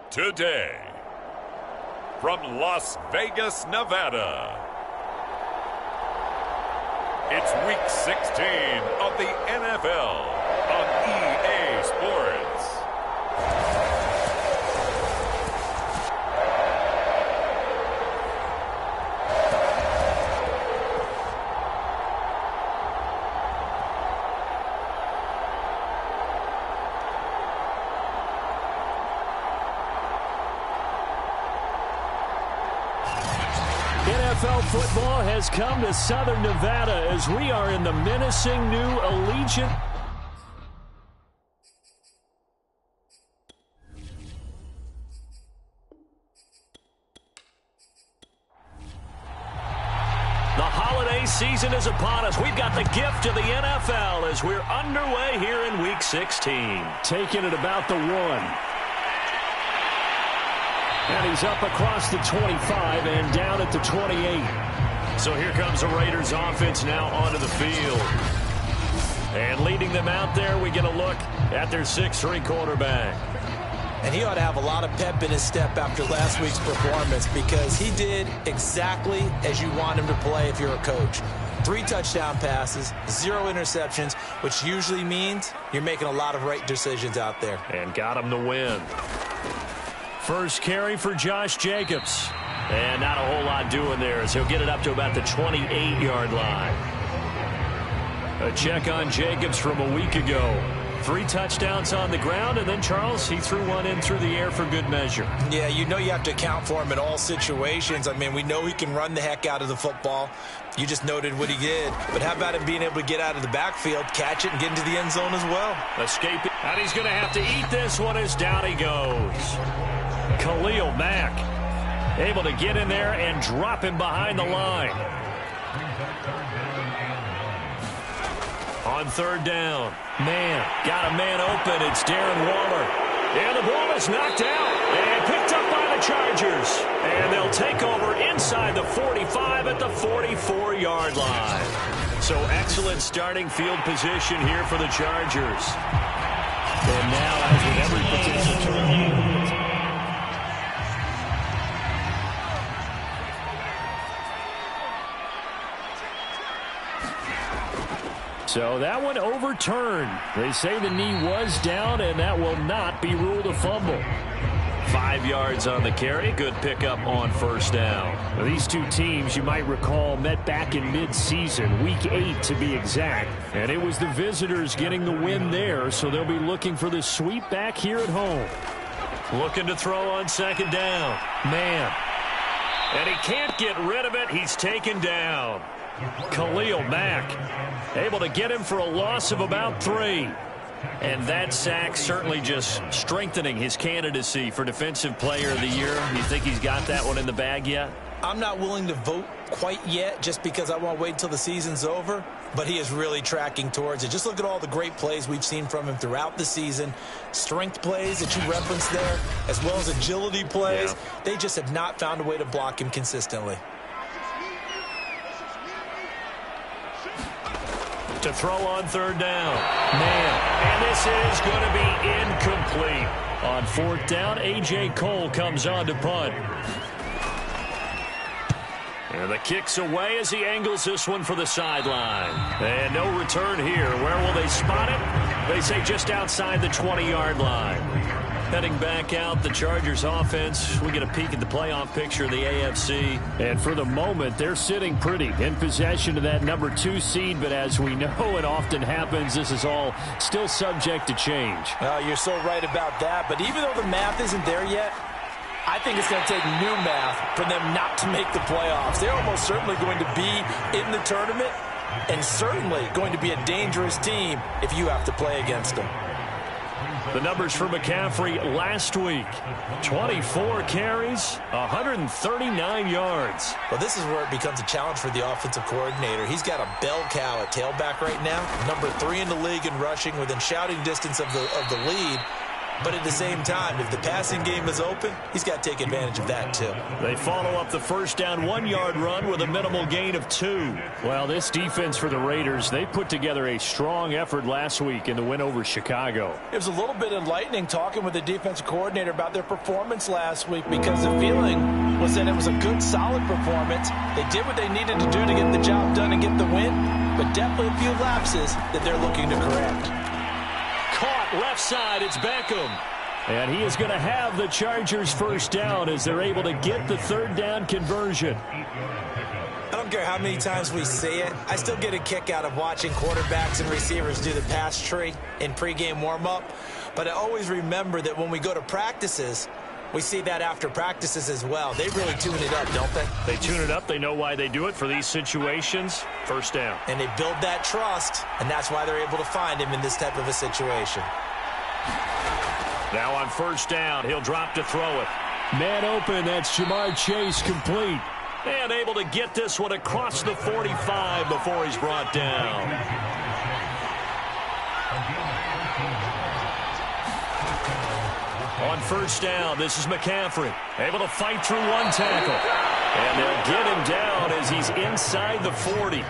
Today, from Las Vegas, Nevada, it's Week 16 of the NFL on EA Sports. NFL football has come to Southern Nevada as we are in the menacing new Allegiant. The holiday season is upon us. We've got the gift of the NFL as we're underway here in Week 16. Taking it about the 1. And he's up across the 25 and down at the 28. So here comes the Raiders offense now onto the field. And leading them out there, we get a look at their 6'3" quarterback. And he ought to have a lot of pep in his step after last week's performance because he did exactly as you want him to play if you're a coach. 3 touchdown passes, 0 interceptions, which usually means you're making a lot of right decisions out there. And got him the win. First carry for Josh Jacobs. And not a whole lot doing there as he'll get it up to about the 28-yard line. A check on Jacobs from a week ago. 3 touchdowns on the ground, and then, Charles, he threw one in through the air for good measure. Yeah, you know you have to account for him in all situations. I mean, we know he can run the heck out of the football. You just noted what he did. But how about him being able to get out of the backfield, catch it, and get into the end zone as well? Escaping. And he's going to have to eat this one as down he goes. Khalil Mack able to get in there and drop him behind the line. On 3rd down, got a man open. It's Darren Waller. And the ball is knocked out and picked up by the Chargers. And they'll take over inside the 45 at the 44-yard line. So excellent starting field position here for the Chargers. And now, as with every potential turn. So that one overturned. They say the knee was down, and that will not be ruled a fumble. 5 yards on the carry. Good pickup on 1st down. Now, these two teams, you might recall, met back in mid-season, Week 8 to be exact. And it was the visitors getting the win there, so they'll be looking for the sweep back here at home. Looking to throw on 2nd down. And he can't get rid of it. He's taken down. Khalil Mack able to get him for a loss of about 3. And that sack certainly just strengthening his candidacy for Defensive Player of the Year. You think he's got that one in the bag yet? I'm not willing to vote quite yet just because I want to wait until the season's over. But he is really tracking towards it. Just look at all the great plays we've seen from him throughout the season. Strength plays that you referenced there, as well as agility plays. Yeah. They just have not found a way to block him consistently. To throw on 3rd down. And this is going to be incomplete. On 4th down, A.J. Cole comes on to punt. And the kick's away as he angles this one for the sideline. And no return here. Where will they spot it? They say just outside the 20-yard line. Heading back out, the Chargers offense. We get a peek at the playoff picture of the AFC. And for the moment, they're sitting pretty in possession of that number 2 seed. But as we know, it often happens. This is all still subject to change. You're so right about that. But even though the math isn't there yet, I think it's going to take new math for them not to make the playoffs. They're almost certainly going to be in the tournament and certainly going to be a dangerous team if you have to play against them. The numbers for McCaffrey last week. 24 carries, 139 yards. Well, this is where it becomes a challenge for the offensive coordinator. He's got a bell cow at tailback right now. Number 3 in the league in rushing, within shouting distance of the lead. But at the same time, if the passing game is open, he's got to take advantage of that too. They follow up the first down 1-yard run with a minimal gain of 2. Well, this defense for the Raiders, they put together a strong effort last week in the win over Chicago. It was a little bit enlightening talking with the defensive coordinator about their performance last week, because the feeling was that it was a good, solid performance. They did what they needed to do to get the job done and get the win, but definitely a few lapses that they're looking to correct. Caught left side, it's Beckham. And he is going to have the Chargers first down as they're able to get the third down conversion. I don't care how many times we see it. I still get a kick out of watching quarterbacks and receivers do the pass tree in pregame warm-up. But I always remember that when we go to practices, we see that after practices as well. They really tune it up, don't they? They tune it up. They know why they do it for these situations. First down. And they build that trust, and that's why they're able to find him in this type of a situation. Now on first down, he'll drop to throw it. Man open, that's Jamar Chase, complete. And able to get this one across the 45 before he's brought down. On first down, this is McCaffrey. Able to fight through one tackle. And they'll get him down as he's inside the 40.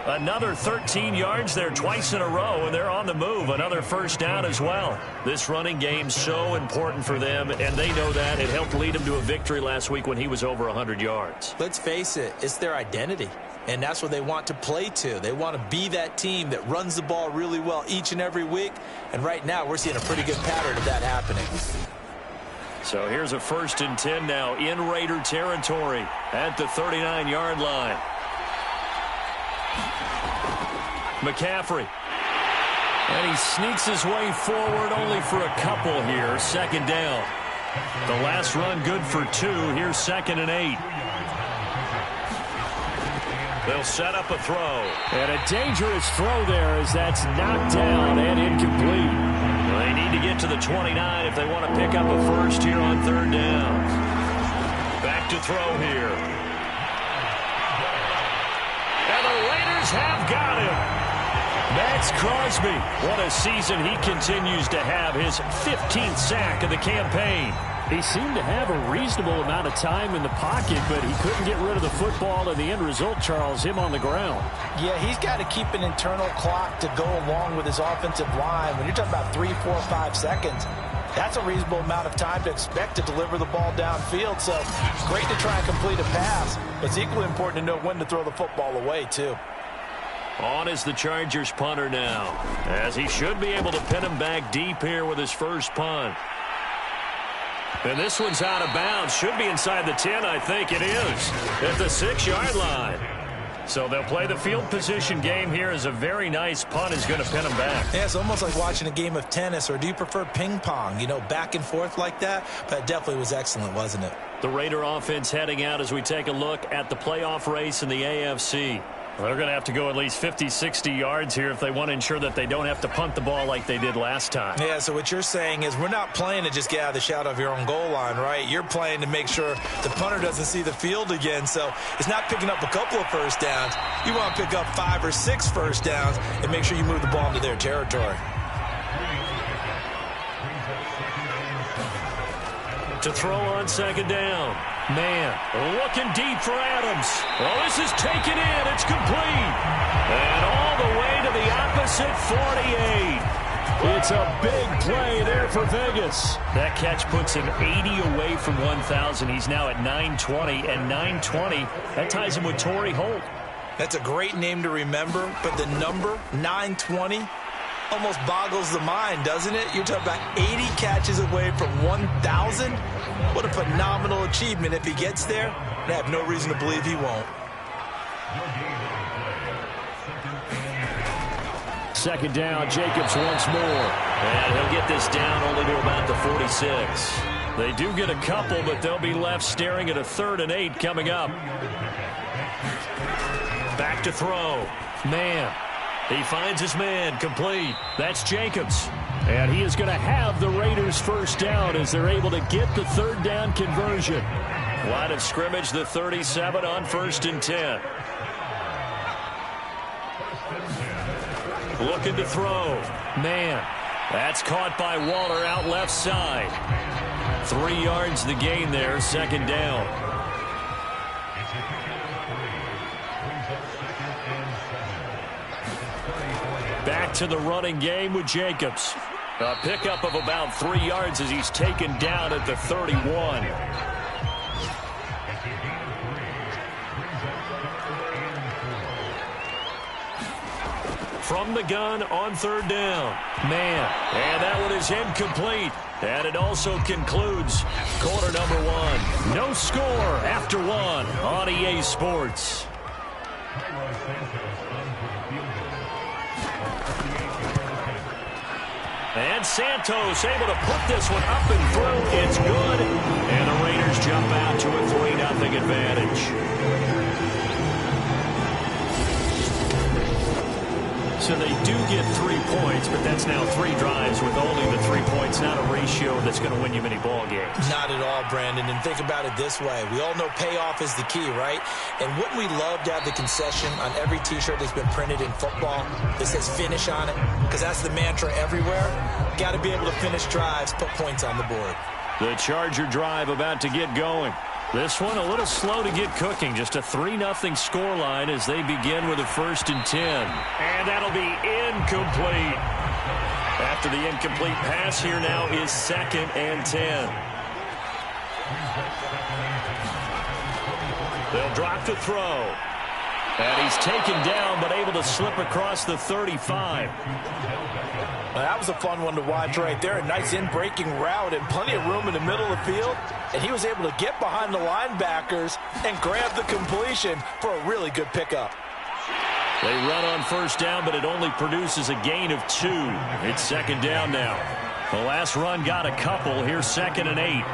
Another 13 yards there twice in a row, and they're on the move. Another first down as well. This running game's so important for them, and they know that. It helped lead them to a victory last week when he was over 100 yards. Let's face it, it's their identity, and that's what they want to play to. They want to be that team that runs the ball really well each and every week, and right now we're seeing a pretty good pattern of that happening. So here's a 1st and 10 now in Raider territory at the 39-yard line. McCaffrey. And he sneaks his way forward only for a couple here. 2nd down. The last run good for 2. Here's 2nd and 8. They'll set up a throw. And a dangerous throw there as that's knocked down and incomplete. Well, they need to get to the 29 if they want to pick up a first here on 3rd down. Back to throw here. And the Raiders have got him. Max Crosby. What a season he continues to have. His 15th sack of the campaign. He seemed to have a reasonable amount of time in the pocket, but he couldn't get rid of the football, and the end result, Charles, him on the ground. Yeah, he's got to keep an internal clock to go along with his offensive line. When you're talking about 3, 4, 5 seconds, that's a reasonable amount of time to expect to deliver the ball downfield. So great to try and complete a pass, but it's equally important to know when to throw the football away, too. On is the Chargers punter now, as he should be able to pin him back deep here with his first punt. And this one's out of bounds. Should be inside the 10, I think it is, at the 6-yard line. So they'll play the field position game here as a very nice punt is going to pin him back. Yeah, it's almost like watching a game of tennis, or do you prefer ping pong, you know, back and forth like that? But it definitely was excellent, wasn't it? The Raider offense heading out as we take a look at the playoff race in the AFC. They're going to have to go at least 50, 60 yards here if they want to ensure that they don't have to punt the ball like they did last time. Yeah, so what you're saying is we're not playing to just get out of the shadow of your own goal line, right? You're playing to make sure the punter doesn't see the field again. So it's not picking up a couple of first downs. You want to pick up 5 or 6 first downs and make sure you move the ball into their territory. To throw on 2nd down. Man, looking deep for Adams. Well, this is taken in. It's complete. And all the way to the opposite 48. It's a big play there for Vegas. That catch puts him 80 away from 1,000. He's now at 920, and 920, that ties him with Torrey Holt. That's a great name to remember, but the number, 920, almost boggles the mind, doesn't it? You're talking about 80 catches away from 1,000. What a phenomenal achievement. If he gets there, I have no reason to believe he won't. 2nd down, Jacobs once more. And he'll get this down only to about the 46. They do get a couple, but they'll be left staring at a 3rd and 8 coming up. Back to throw. Man. He finds his man, complete. That's Jacobs. And he is going to have the Raiders first down as they're able to get the 3rd down conversion. Line of scrimmage, the 37 on 1st and 10. Looking to throw. Man. That's caught by Waller out left side. 3 yards the gain there, second down. Back to the running game with Jacobs. A pickup of about 3 yards as he's taken down at the 31. From the gun on third down. Man, and that one is incomplete. And it also concludes quarter number 1. No score after 1 on EA Sports. And Santos able to put this one up and through. It's good. And the Raiders jump out to a 3-0 advantage. So they do get 3 points, but that's now 3 drives with only the 3 points. Not a ratio that's going to win you many ball games. Not at all, Brandon. And think about it this way. We all know payoff is the key, right? And wouldn't we love to have the concession on every T-shirt that's been printed in football that says finish on it? Because that's the mantra everywhere. Got to be able to finish drives, put points on the board. The Charger drive about to get going. This one a little slow to get cooking. Just a 3-0 scoreline as they begin with a 1st and 10. And that'll be incomplete. After the incomplete pass, here now is 2nd and 10. They'll drop to throw. And he's taken down but able to slip across the 35. Well, that was a fun one to watch right there. A nice in-breaking route and plenty of room in the middle of the field. And he was able to get behind the linebackers and grab the completion for a really good pickup. They run on 1st down, but it only produces a gain of 2. It's 2nd down now. The last run got a couple. Here's 2nd and 8.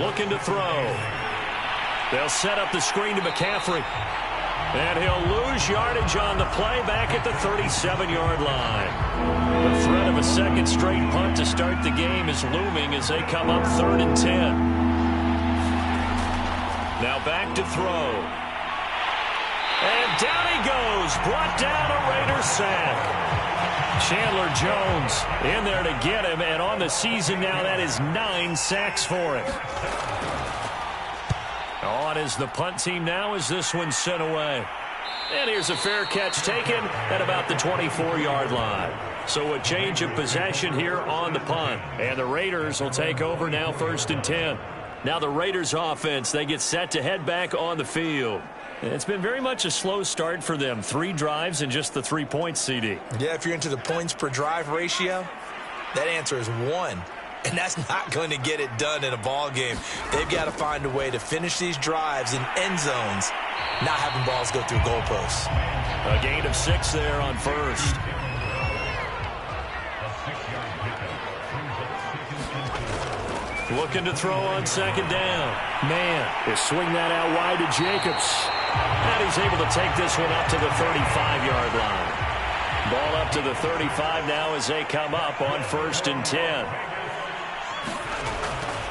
Looking to throw. They'll set up the screen to McCaffrey. And he'll lose yardage on the play back at the 37-yard line. The threat of a second straight punt to start the game is looming as they come up 3rd and 10. Now back to throw. And down he goes. Brought down a Raiders sack. Chandler Jones in there to get him. And on the season now, that is 9 sacks for him. On is the punt team now as this one's sent away. And here's a fair catch taken at about the 24-yard line. So a change of possession here on the punt. And the Raiders will take over now 1st and 10. Now the Raiders offense, they get set to head back on the field. It's been very much a slow start for them. 3 drives and just the 3 points, CD. Yeah, if you're into the points per drive ratio, that answer is 1. And that's not going to get it done in a ball game. They've got to find a way to finish these drives in end zones, not having balls go through goalposts. A gain of 6 there on 1st. Looking to throw on 2nd down. Man, they swing that out wide to Jacobs. And he's able to take this one up to the 35-yard line. Ball up to the 35 now as they come up on 1st and 10.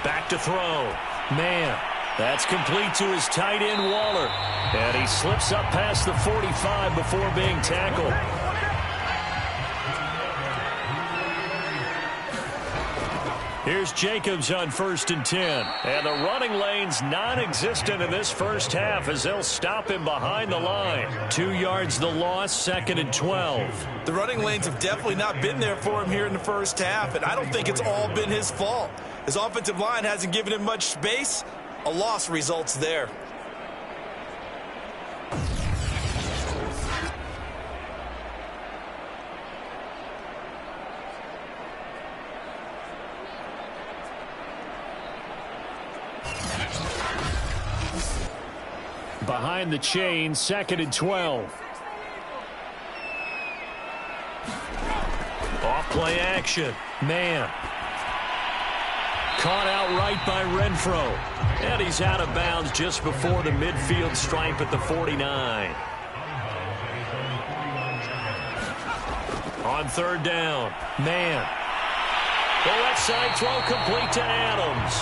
Back to throw. Man, that's complete to his tight end, Waller. And he slips up past the 45 before being tackled. Here's Jacobs on 1st and 10. And the running lane's non-existent in this first half as they'll stop him behind the line. 2 yards the loss, 2nd and 12. The running lanes have definitely not been there for him here in the first half, and I don't think it's all been his fault. His offensive line hasn't given him much space. A loss results there. Behind the chain, 2nd and 12. Off play action. Man. Caught outright by Renfro. And he's out of bounds just before the midfield stripe at the 49. On 3rd down. Man. The left side throw complete to Adams.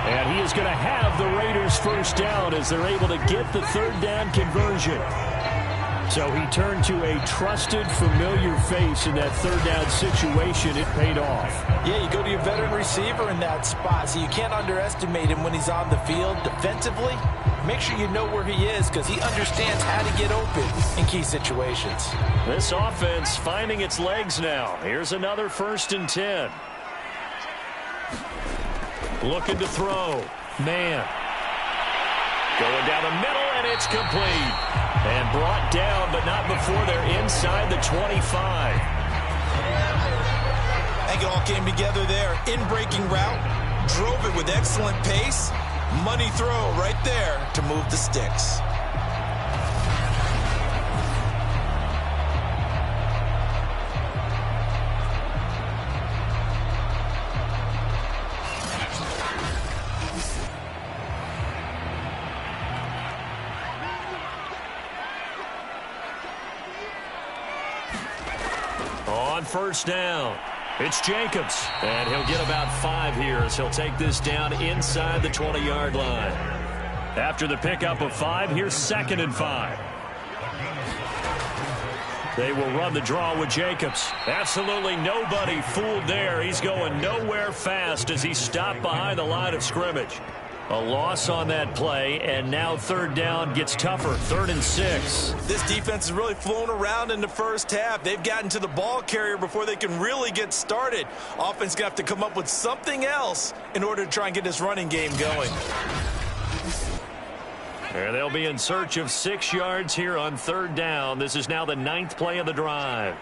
And he is going to have the Raiders 1st down as they're able to get the 3rd down conversion. So he turned to a trusted, familiar face in that third down situation. It paid off. Yeah, you go to your veteran receiver in that spot, so you can't underestimate him when he's on the field defensively. Make sure you know where he is because he understands how to get open in key situations. This offense finding its legs now. Here's another 1st and 10. Looking to throw. Man. Going down the middle, and it's complete. And brought down, but not before they're inside the 25. I think it all came together there. In-breaking route, drove it with excellent pace. Money throw right there to move the sticks. On 1st down, it's Jacobs. And he'll get about 5 here as he'll take this down inside the 20-yard line. After the pickup of 5, here's 2nd and 5. They will run the draw with Jacobs. Absolutely nobody fooled there. He's going nowhere fast as he stopped behind the line of scrimmage. A loss on that play, and now 3rd down gets tougher. 3rd and 6. This defense has really flown around in the first half. They've gotten to the ball carrier before they can really get started. Offense going to have to come up with something else in order to try and get this running game going. And they'll be in search of 6 yards here on 3rd down. This is now the 9th play of the drive.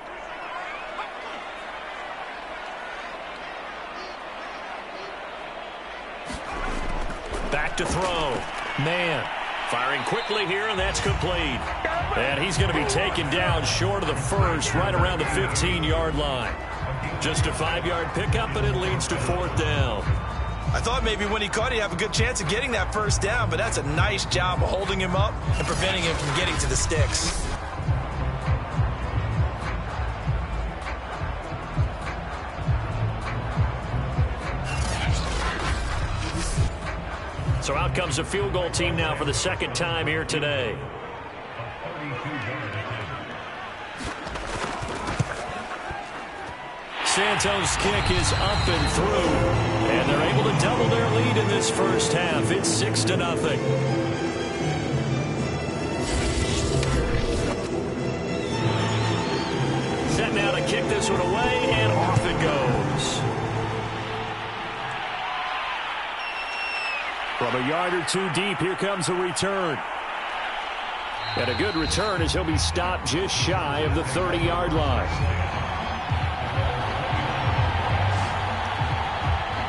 Back to throw. Man. Firing quickly here, and that's complete. And he's going to be taken down short of the first, right around the 15-yard line. Just a 5-yard pickup, and it leads to 4th down. I thought maybe when he caught it, he'd have a good chance of getting that 1st down, but that's a nice job of holding him up and preventing him from getting to the sticks. So out comes a field goal team now for the 2nd time here today. Santos' kick is up and through, and they're able to double their lead in this first half. It's 6-0. Set now to kick this one away, and off it goes. From a yard or 2 deep, here comes a return. And a good return as he'll be stopped just shy of the 30-yard line.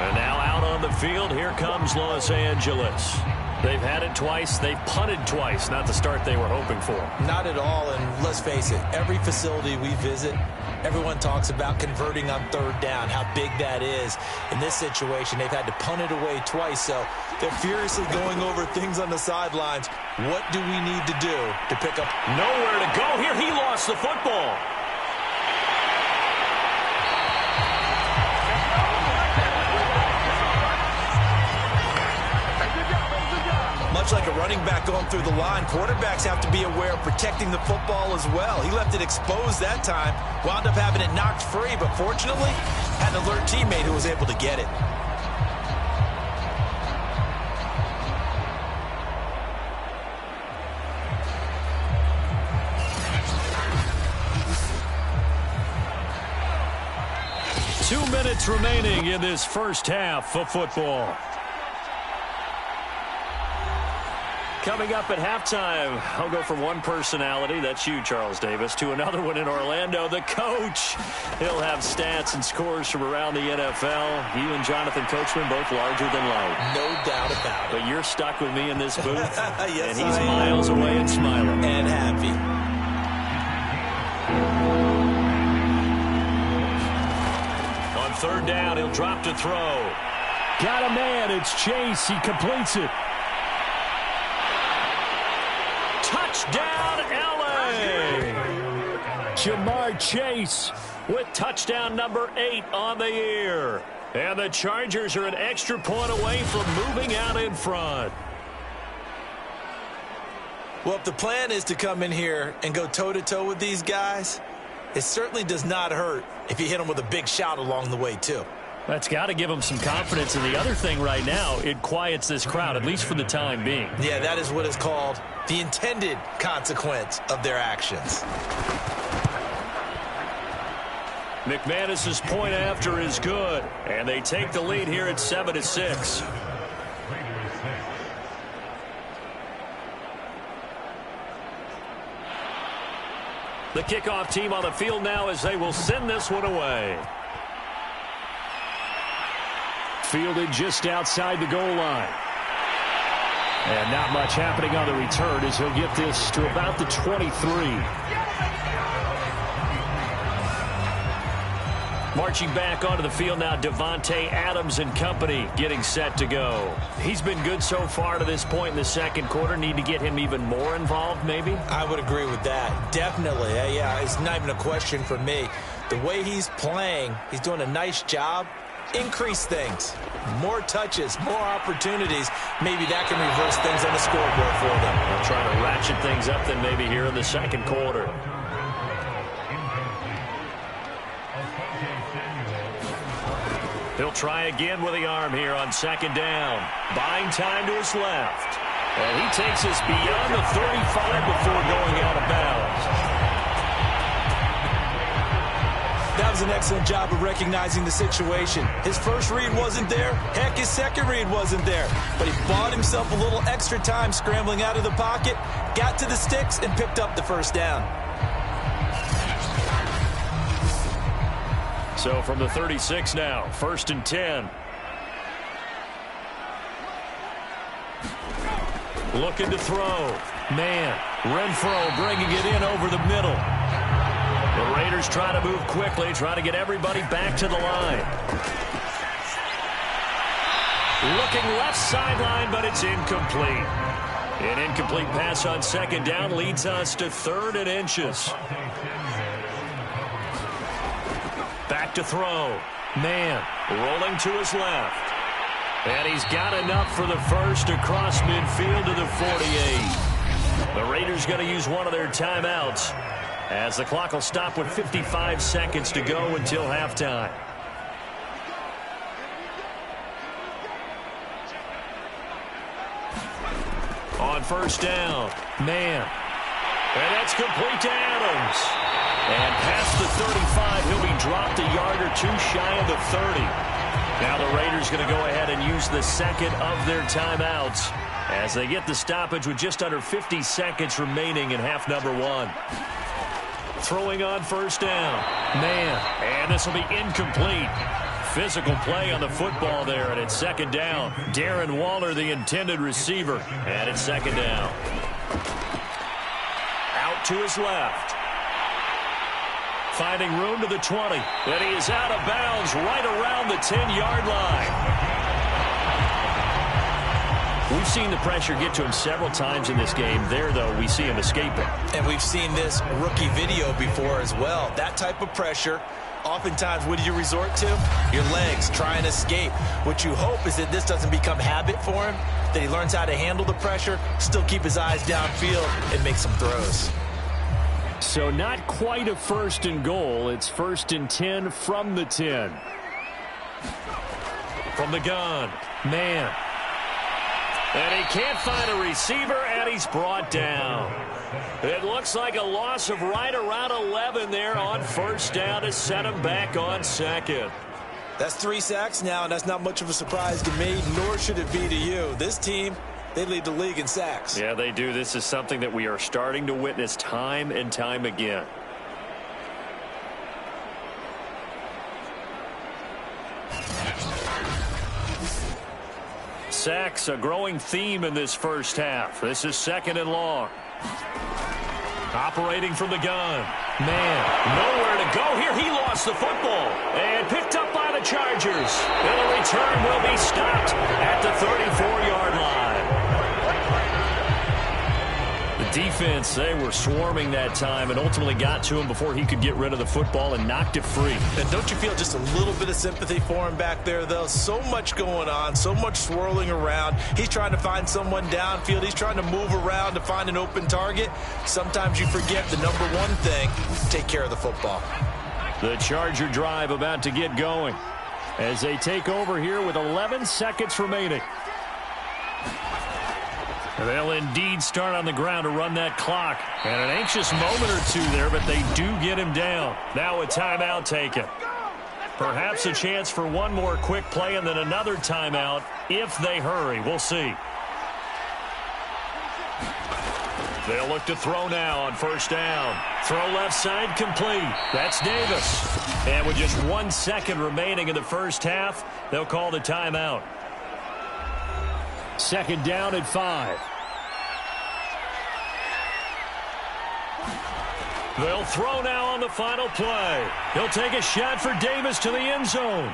And now out on the field, here comes Los Angeles. They've had it twice. They've punted twice. Not the start they were hoping for. Not at all, and let's face it, every facility we visit, everyone talks about converting on 3rd down, how big that is. In this situation, they've had to punt it away twice, so they're furiously going over things on the sidelines. What do we need to do to pick up? Nowhere to go here. He lost the football. Much like a running back going through the line, quarterbacks have to be aware of protecting the football as well. He left it exposed that time, wound up having it knocked free, but fortunately, had an alert teammate who was able to get it. Two minutes remaining in this first half of football. Coming up at halftime, I'll go from one personality, that's you, Charles Davis, to another one in Orlando, the coach. He'll have stats and scores from around the NFL. You and Jonathan Coachman both larger than life. No doubt about it. But you're stuck with me in this booth, yes, and he's miles away and smiling. And happy. On 3rd down, he'll drop to throw. Got a man, it's Chase, he completes it. Touchdown, L.A. Jamar Chase with touchdown number 8 on the year. And the Chargers are an extra point away from moving out in front. Well, if the plan is to come in here and go toe-to-toe with these guys, it certainly does not hurt if you hit them with a big shot along the way, too. That's got to give them some confidence. And the other thing right now, it quiets this crowd, at least for the time being. Yeah, that is what is called the intended consequence of their actions. McManus's point after is good, and they take the lead here at 7-6. The kickoff team on the field now as they will send this one away. Fielded just outside the goal line. And not much happening on the return as he'll get this to about the 23. Marching back onto the field now, Devontae Adams and company getting set to go. He's been good so far to this point in the second quarter. Need to get him even more involved, maybe? I would agree with that. Definitely. Yeah, it's not even a question for me. The way he's playing, he's doing a nice job. Increase things. More touches, more opportunities. Maybe that can reverse things on the scoreboard for them. They'll try to ratchet things up then maybe here in the second quarter. He'll try again with the arm here on second down. Buying time to his left. And he takes us beyond the 35 before going out of bounds. That was an excellent job of recognizing the situation. His first read wasn't there. Heck, his second read wasn't there. But he bought himself a little extra time scrambling out of the pocket, got to the sticks, and picked up the first down. So from the 36 now, 1st and 10. Looking to throw. Man, Renfro bringing it in over the middle. The Raiders try to move quickly, try to get everybody back to the line. Looking left sideline, but it's incomplete. An incomplete pass on second down leads us to 3rd and inches. Back to throw. Man, rolling to his left. And he's got enough for the first across midfield to the 48. The Raiders going to use one of their timeouts as the clock will stop with 55 seconds to go until halftime. On first down, man. And that's complete to Adams. And past the 35, he'll be dropped a yard or two shy of the 30. Now the Raiders going to go ahead and use the second of their timeouts as they get the stoppage with just under 50 seconds remaining in half number 1. Throwing on first down. Man, and this will be incomplete. Physical play on the football there, and it's second down. Darren Waller, the intended receiver, and it's second down. Out to his left. Finding room to the 20. And he is out of bounds right around the 10-yard line. We've seen the pressure get to him several times in this game. There, though, we see him escaping. And we've seen this rookie video before as well. That type of pressure, oftentimes, what do you resort to? Your legs, try and escape. What you hope is that this doesn't become habit for him, that he learns how to handle the pressure, still keep his eyes downfield, and make some throws. So not quite a 1st and goal. It's 1st and 10 from the 10. From the gun. Man. And he can't find a receiver, and he's brought down. It looks like a loss of right around 11 there on first down to set him back on second. That's 3 sacks now, and that's not much of a surprise to me, nor should it be to you. This team, they lead the league in sacks. Yeah, they do. This is something that we are starting to witness time and time again. Sacks, a growing theme in this first half. This is 2nd and long. Operating from the gun. Man, nowhere to go here. He lost the football and picked up by the Chargers. And the return will be stopped at the 34-yard line. The defense, they were swarming that time and ultimately got to him before he could get rid of the football and knocked it free. And don't you feel just a little bit of sympathy for him back there, though? So much going on, so much swirling around. He's trying to find someone downfield. He's trying to move around to find an open target. Sometimes you forget the number one thing, take care of the football. The Charger drive about to get going as they take over here with 11 seconds remaining. They'll indeed start on the ground to run that clock. And an anxious moment or two there, but they do get him down. Now a timeout taken. Perhaps a chance for one more quick play and then another timeout if they hurry. We'll see. They'll look to throw now on first down. Throw left side complete. That's Davis. And with just 1 second remaining in the first half, they'll call the timeout. Second down at 5. They'll throw now on the final play. He'll take a shot for Davis to the end zone.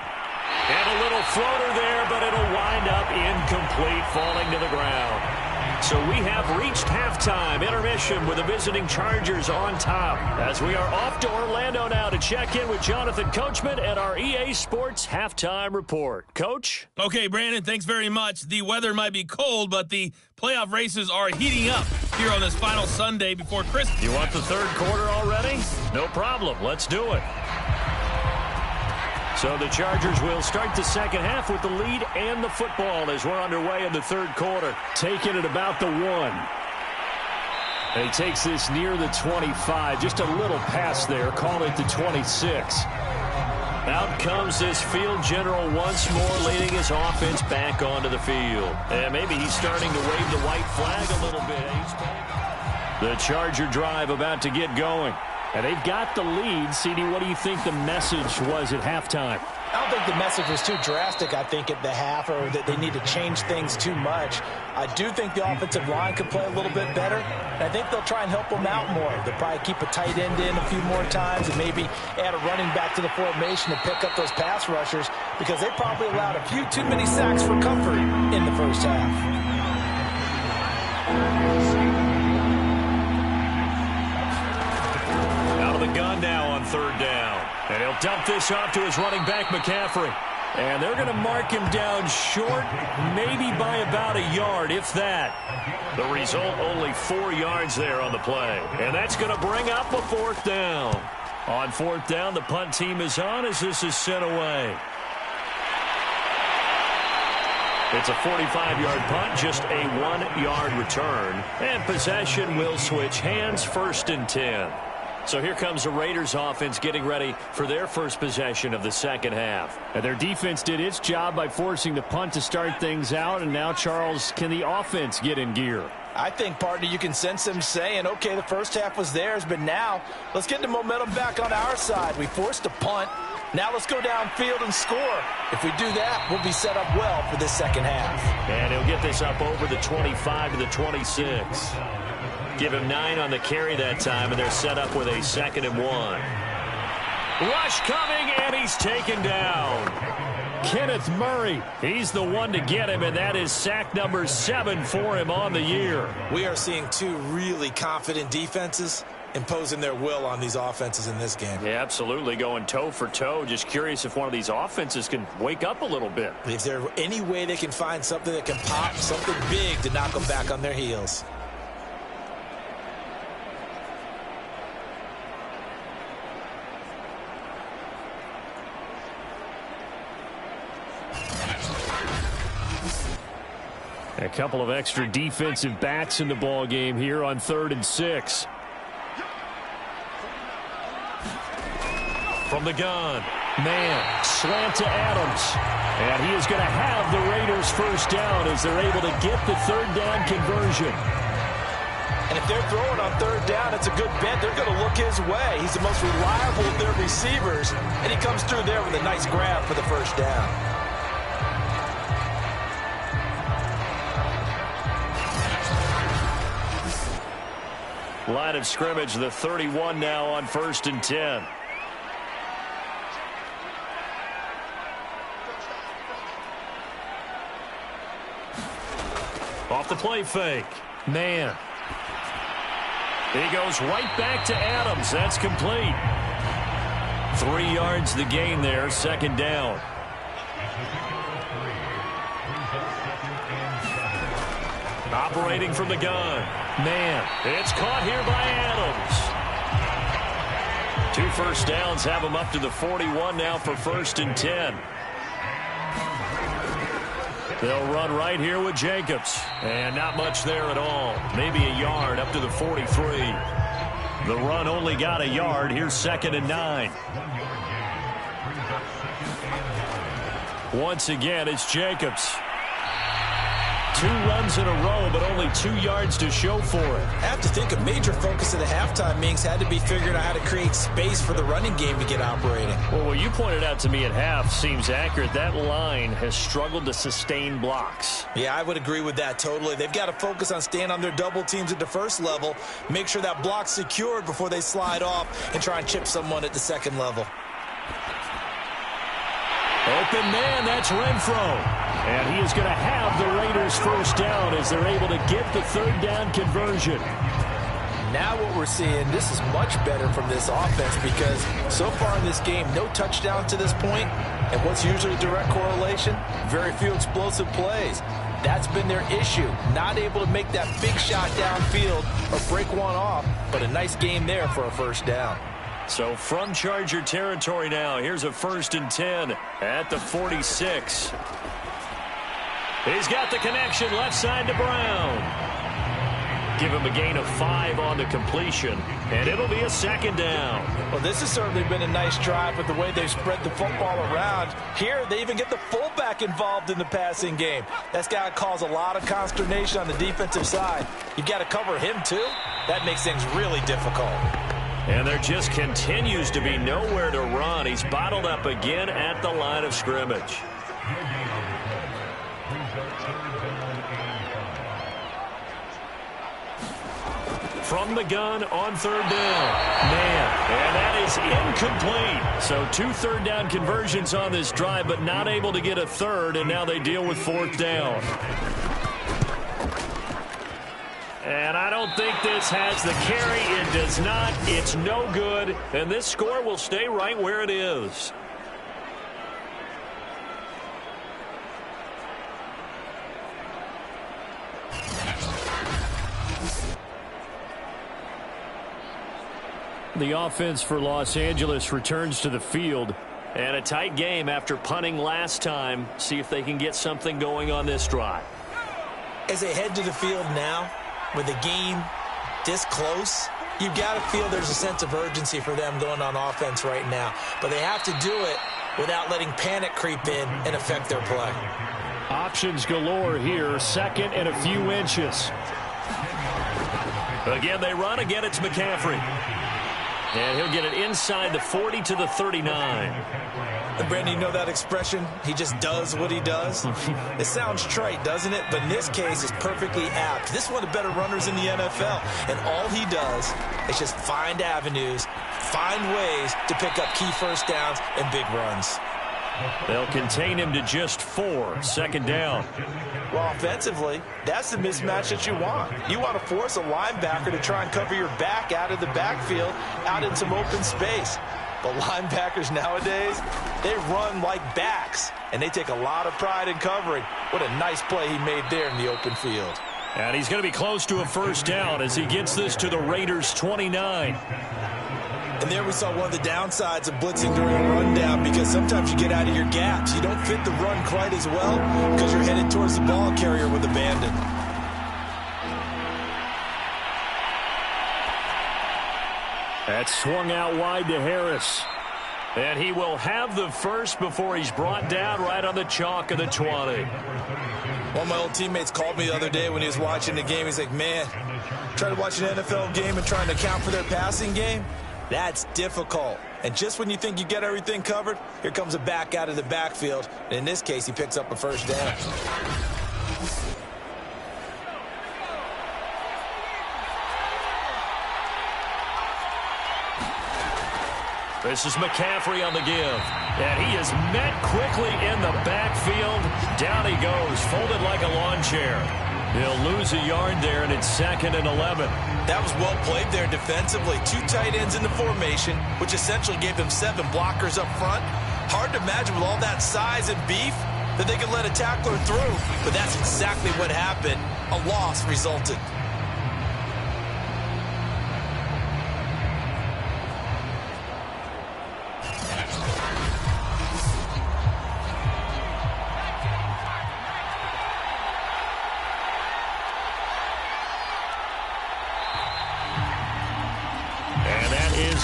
And a little floater there, but it'll wind up incomplete, falling to the ground. So we have reached halftime intermission with the visiting Chargers on top as we are off to Orlando now to check in with Jonathan Coachman and our EA Sports halftime report. Coach? Okay, Brandon, thanks very much. The weather might be cold, but the playoff races are heating up here on this final Sunday before Christmas. You want the third quarter already? No problem. Let's do it. So the Chargers will start the second half with the lead and the football as we're underway in the third quarter. Taking it about the 1. And he takes this near the 25. Just a little pass there. Call it the 26. Out comes this field general once more, leading his offense back onto the field. And maybe he's starting to wave the white flag a little bit. The Charger drive about to get going. And they've got the lead. CD, what do you think the message was at halftime? I don't think the message was too drastic, I think, at the half, or that they need to change things too much. I do think the offensive line could play a little bit better, and I think they'll try and help them out more. They'll probably keep a tight end in a few more times and maybe add a running back to the formation to pick up those pass rushers because they probably allowed a few too many sacks for comfort in the first half. Gun now on third down. And he'll dump this off to his running back, McCaffrey. And they're going to mark him down short, maybe by about a yard, if that. The result, only 4 yards there on the play. And that's going to bring up a fourth down. On fourth down, the punt team is on as this is sent away. It's a 45-yard punt, just a 1-yard return. And possession will switch hands, 1st and 10. So here comes the Raiders offense getting ready for their first possession of the second half. And their defense did its job by forcing the punt to start things out. And now, Charles, can the offense get in gear? I think, partner, you can sense them saying, okay, the first half was theirs, but now let's get the momentum back on our side. We forced a punt. Now let's go downfield and score. If we do that, we'll be set up well for this second half. And he'll get this up over the 25 to the 26. Give him 9 on the carry that time, and they're set up with a 2nd and 1. Rush coming, and he's taken down. Kenneth Murray, he's the one to get him, and that is sack number 7 for him on the year. We are seeing 2 really confident defenses imposing their will on these offenses in this game. Yeah, absolutely, going toe for toe. Just curious if one of these offenses can wake up a little bit. Is there any way they can find something that can pop, something big to knock them back on their heels? A couple of extra defensive backs in the ball game here on 3rd and 6. From the gun, man, slant to Adams. And he is going to have the Raiders first down as they're able to get the 3rd down conversion. And if they're throwing on 3rd down, it's a good bet. They're going to look his way. He's the most reliable of their receivers, and he comes through there with a nice grab for the first down. Line of scrimmage, the 31 now on 1st and 10. Off the play fake. Man. He goes right back to Adams. That's complete. 3 yards the gain there, second down. Operating from the gun. Man, it's caught here by Adams. 2 first downs have him up to the 41 now for 1st and 10. They'll run right here with Jacobs. And not much there at all. Maybe a yard up to the 43. The run only got a yard. Here's 2nd and 9. Once again, it's Jacobs. 2 runs in a row, but only 2 yards to show for it. I have to think a major focus of the halftime meetings had to be figuring out how to create space for the running game to get operating. Well, what you pointed out to me at half seems accurate. That line has struggled to sustain blocks. Yeah, I would agree with that totally. They've got to focus on staying on their double teams at the first level, make sure that block's secured before they slide off and try and chip someone at the second level. Open man, that's Renfro. And he is going to have the Raiders first down as they're able to get the 3rd down conversion. Now what we're seeing, this is much better from this offense because so far in this game, no touchdown to this point. And what's usually a direct correlation? Very few explosive plays. That's been their issue. Not able to make that big shot downfield or break one off, but a nice game there for a first down. So from Charger territory now, here's a 1st and 10 at the 46. He's got the connection left side to Brown. Give him a gain of 5 on the completion, and it'll be a 2nd down. Well, this has certainly been a nice drive with the way they've spread the football around. Here, they even get the fullback involved in the passing game. That's got to cause a lot of consternation on the defensive side. You've got to cover him, too. That makes things really difficult. And there just continues to be nowhere to run. He's bottled up again at the line of scrimmage. From the gun on 3rd down. Man, and that is incomplete. So 2 3rd down conversions on this drive, but not able to get a 3rd, and now they deal with 4th down. And I don't think this has the carry. It does not. It's no good. And this score will stay right where it is. The offense for Los Angeles returns to the field. And a tight game after punting last time. See if they can get something going on this drive. As they head to the field now, with the game this close, you've got to feel there's a sense of urgency for them going on offense right now. But they have to do it without letting panic creep in and affect their play. Options galore here, 2nd and a few inches. Again, they run. Again, it's McCaffrey. And he'll get it inside the 40 to the 39. And Brandon, you know that expression? He just does what he does? It sounds trite, doesn't it? But in this case, it's perfectly apt. This is one of the better runners in the NFL. And all he does is just find avenues, find ways to pick up key first downs and big runs. They'll contain him to just 4, 2nd down. Well, offensively, that's the mismatch that you want. You want to force a linebacker to try and cover your back out of the backfield, out in some open space. But linebackers nowadays, they run like backs, and they take a lot of pride in covering. What a nice play he made there in the open field. And he's going to be close to a first down as he gets this to the Raiders' 29. And there we saw one of the downsides of blitzing during a rundown, because sometimes you get out of your gaps. You don't fit the run quite as well because you're headed towards the ball carrier with abandon. That's swung out wide to Harris. And he will have the first before he's brought down right on the chalk of the 20. One of my old teammates called me the other day when he was watching the game. He's like, man, trying to watch an NFL game and trying to account for their passing game? That's difficult. And just when you think you get everything covered, here comes a back out of the backfield. And in this case, he picks up a first down. This is McCaffrey on the give. And he is met quickly in the backfield. Down he goes, folded like a lawn chair. He'll lose a yard there, and it's 2nd and 11. That was well played there defensively. 2 tight ends in the formation, which essentially gave them 7 blockers up front. Hard to imagine with all that size and beef that they could let a tackler through, but that's exactly what happened. A loss resulted.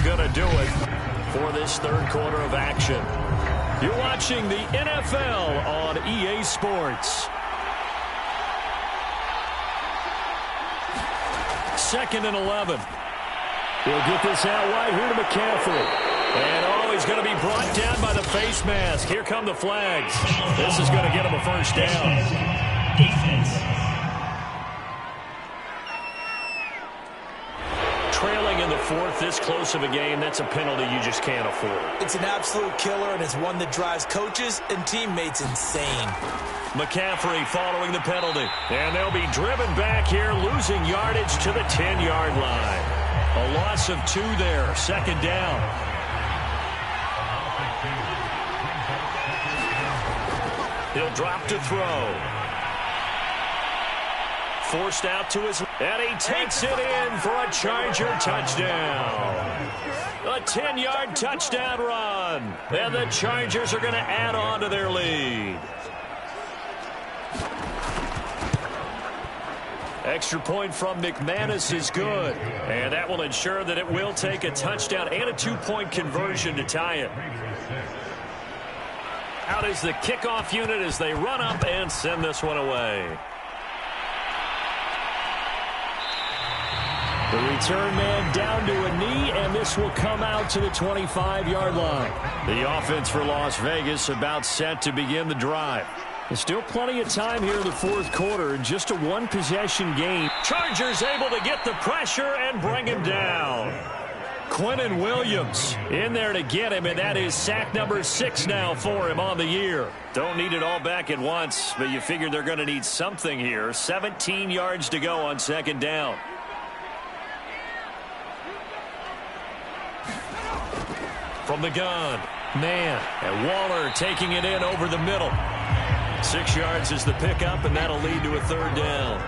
Going to do it for this third quarter of action. You're watching the NFL on EA Sports. 2nd and 11. He'll get this out wide here to McCaffrey. And he's going to be brought down by the face mask. Here come the flags. This is going to get him a first down. Defense. Trailing in the 4th, this close of a game, that's a penalty you just can't afford. It's an absolute killer, and it's one that drives coaches and teammates insane. McCaffrey following the penalty. And they'll be driven back here, losing yardage to the 10-yard line. A loss of 2 there, 2nd down. He'll drop to throw. Forced out to his, and he takes it in for a Charger touchdown. A 10-yard touchdown run. And the Chargers are going to add on to their lead. Extra point from McManus is good. And that will ensure that it will take a touchdown and a 2-point conversion to tie it. Out is the kickoff unit as they run up and send this one away. The return man down to a knee, and this will come out to the 25-yard line. The offense for Las Vegas about set to begin the drive. There's still plenty of time here in the 4th quarter, and just a 1-possession game. Chargers able to get the pressure and bring him down. Quinnen Williams in there to get him, and that is sack number 6 now for him on the year. Don't need it all back at once, but you figure they're going to need something here. 17 yards to go on 2nd down. From the gun, man, and Waller taking it in over the middle. 6 yards is the pickup, and that'll lead to a 3rd down.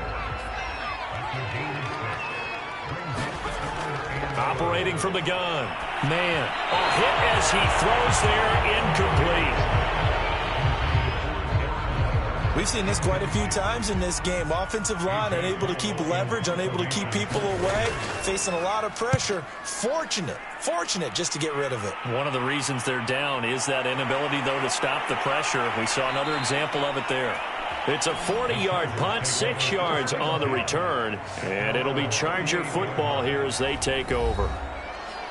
Operating from the gun, man, a hit as he throws there, incomplete. We've seen this quite a few times in this game. Offensive line unable to keep leverage, unable to keep people away, facing a lot of pressure. Fortunate just to get rid of it. One of the reasons they're down is that inability, though, to stop the pressure. We saw another example of it there. It's a 40-yard punt, 6 yards on the return, and it'll be Charger football here as they take over.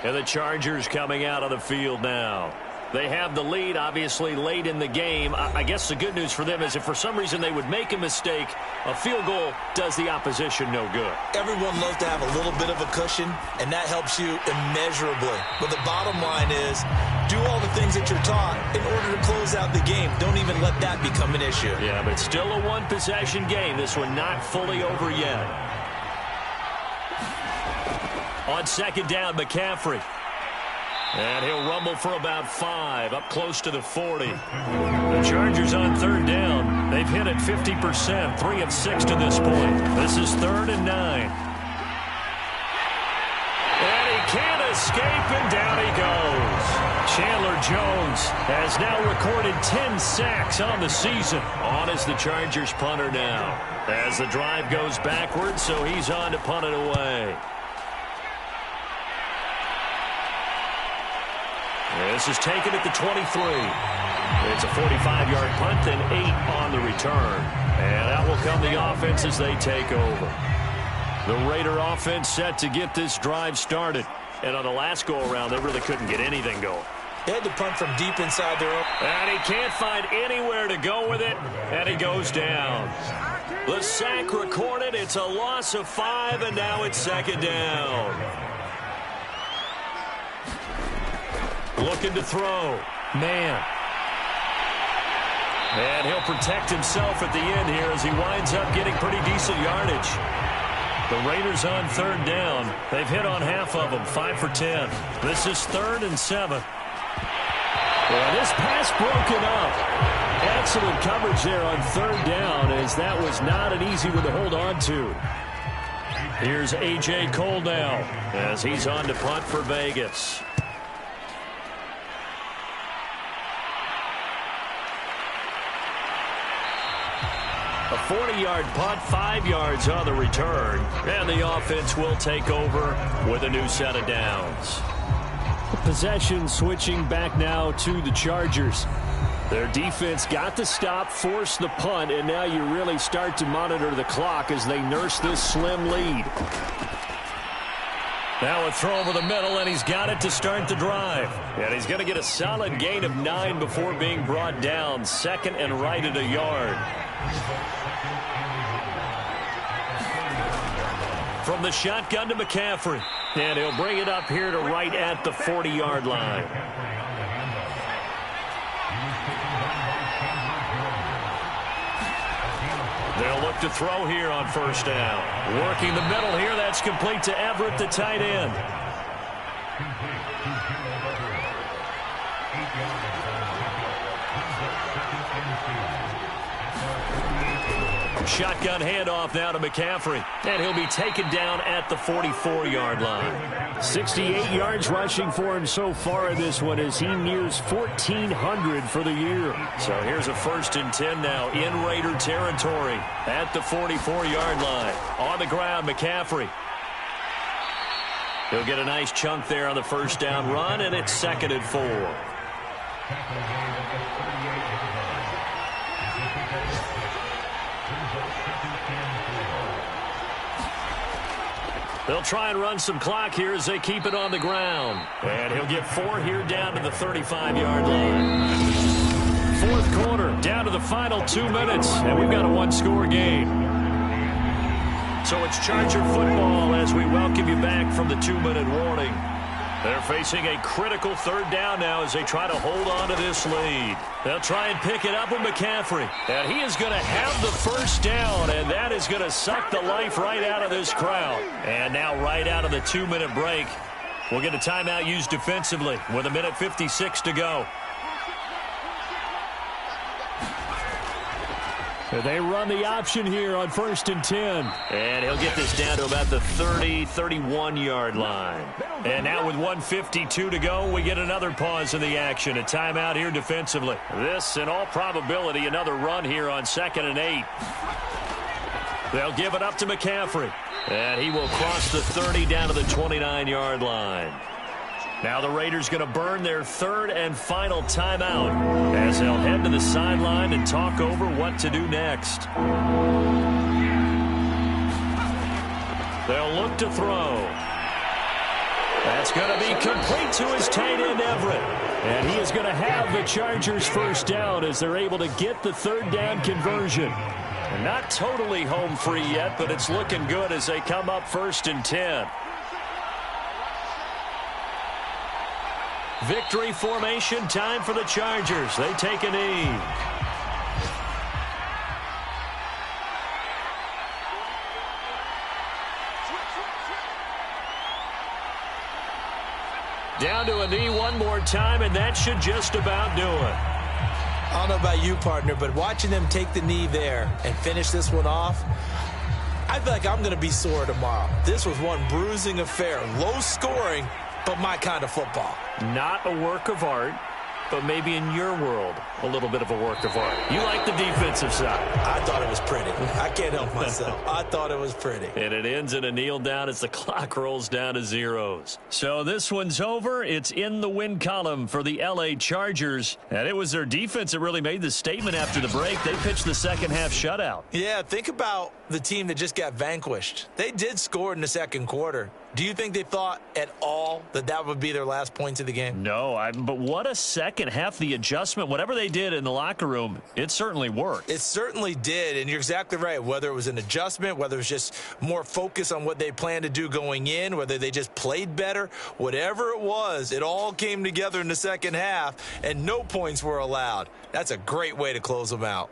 And the Chargers coming out on the field now. They have the lead, obviously, late in the game. I guess the good news for them is if for some reason they would make a mistake, a field goal does the opposition no good. Everyone loves to have a little bit of a cushion, and that helps you immeasurably. But the bottom line is, do all the things that you're taught in order to close out the game. Don't even let that become an issue. Yeah, but still a 1-possession game. This one not fully over yet. On 2nd down, McCaffrey. And he'll rumble for about 5, up close to the 40. The Chargers on 3rd down. They've hit it 50%, 3 of 6 to this point. This is 3rd and 9. And he can't escape, and down he goes. Chandler Jones has now recorded 10 sacks on the season. On is the Chargers punter now. As the drive goes backwards, so he's on to punt it away. This is taken at the 23. It's a 45-yard punt and 8 on the return. And out will come the offense as they take over. The Raider offense set to get this drive started. And on the last go-around, they really couldn't get anything going. They had to punt from deep inside their own. And he can't find anywhere to go with it. And he goes down. The sack recorded. It's a loss of 5, and now it's 2nd down. Looking to throw. Man. And he'll protect himself at the end here as he winds up getting pretty decent yardage. The Raiders on third down. They've hit on half of them, 5 for 10. This is 3rd and 7. Well, this pass broken up. Excellent coverage there on third down, as that was not an easy one to hold on to. Here's A.J. Cole now as he's on to punt for Vegas. A 40-yard punt, 5 yards on the return, and the offense will take over with a new set of downs. Possession switching back now to the Chargers. Their defense got the stop, forced the punt, and now you really start to monitor the clock as they nurse this slim lead. Now a throw over the middle, and he's got it to start the drive. And he's going to get a solid gain of 9 before being brought down. 2nd and right at a yard. From the shotgun to McCaffrey. And he'll bring it up here to right at the 40-yard line. They'll look to throw here on first down. Working the middle here. That's complete to Everett, the tight end. Shotgun handoff now to McCaffrey. And he'll be taken down at the 44-yard line. 68 yards rushing for him so far in this one as he nears 1,400 for the year. So here's a 1st and 10 now in Raider territory at the 44-yard line. On the ground, McCaffrey. He'll get a nice chunk there on the first down run, and it's 2nd and 4. They'll try and run some clock here as they keep it on the ground. And he'll get 4 here down to the 35-yard line. 4th quarter, down to the final 2 minutes, and we've got a 1-score game. So it's Charger football as we welcome you back from the 2-minute warning. They're facing a critical 3rd down now as they try to hold on to this lead. They'll try and pick it up with McCaffrey. And he is going to have the first down, and that is going to suck the life right out of this crowd. And now right out of the 2-minute break, we'll get a timeout used defensively with 1:56 to go. They run the option here on 1st and 10. And he'll get this down to about the 30, 31-yard line. And now with 1:52 to go, we get another pause in the action. A timeout here defensively. This, in all probability, another run here on 2nd and 8. They'll give it up to McCaffrey. And he will cross the 30 down to the 29-yard line. Now the Raiders going to burn their 3rd and final timeout as they'll head to the sideline and talk over what to do next. They'll look to throw. That's going to be complete to his tight end, Everett. And he is going to have the Chargers first down as they're able to get the 3rd down conversion. And not totally home free yet, but it's looking good as they come up 1st and 10. Victory formation time for the Chargers. They take a knee. Down to a knee one more time, and that should just about do it. I don't know about you, partner, but watching them take the knee there and finish this one off, I feel like I'm going to be sore tomorrow. This was one bruising affair. Low scoring, but my kind of football. Not a work of art, but maybe in your world, a little bit of a work of art. You like the defensive side. I thought it was pretty. I can't help myself. I thought it was pretty. And it ends in a kneel down as the clock rolls down to zeros. So this one's over. It's in the win column for the L.A. Chargers. And it was their defense that really made the statement after the break. They pitched the second half shutout. Yeah, think about the team that just got vanquished. They did score in the 2nd quarter. Do you think they thought at all that that would be their last points of the game? No, but what a second half. The adjustment, whatever they did in the locker room, it certainly worked. It certainly did, and you're exactly right. Whether it was an adjustment, whether it was just more focus on what they planned to do going in, whether they just played better, whatever it was, it all came together in the second half, and no points were allowed. That's a great way to close them out.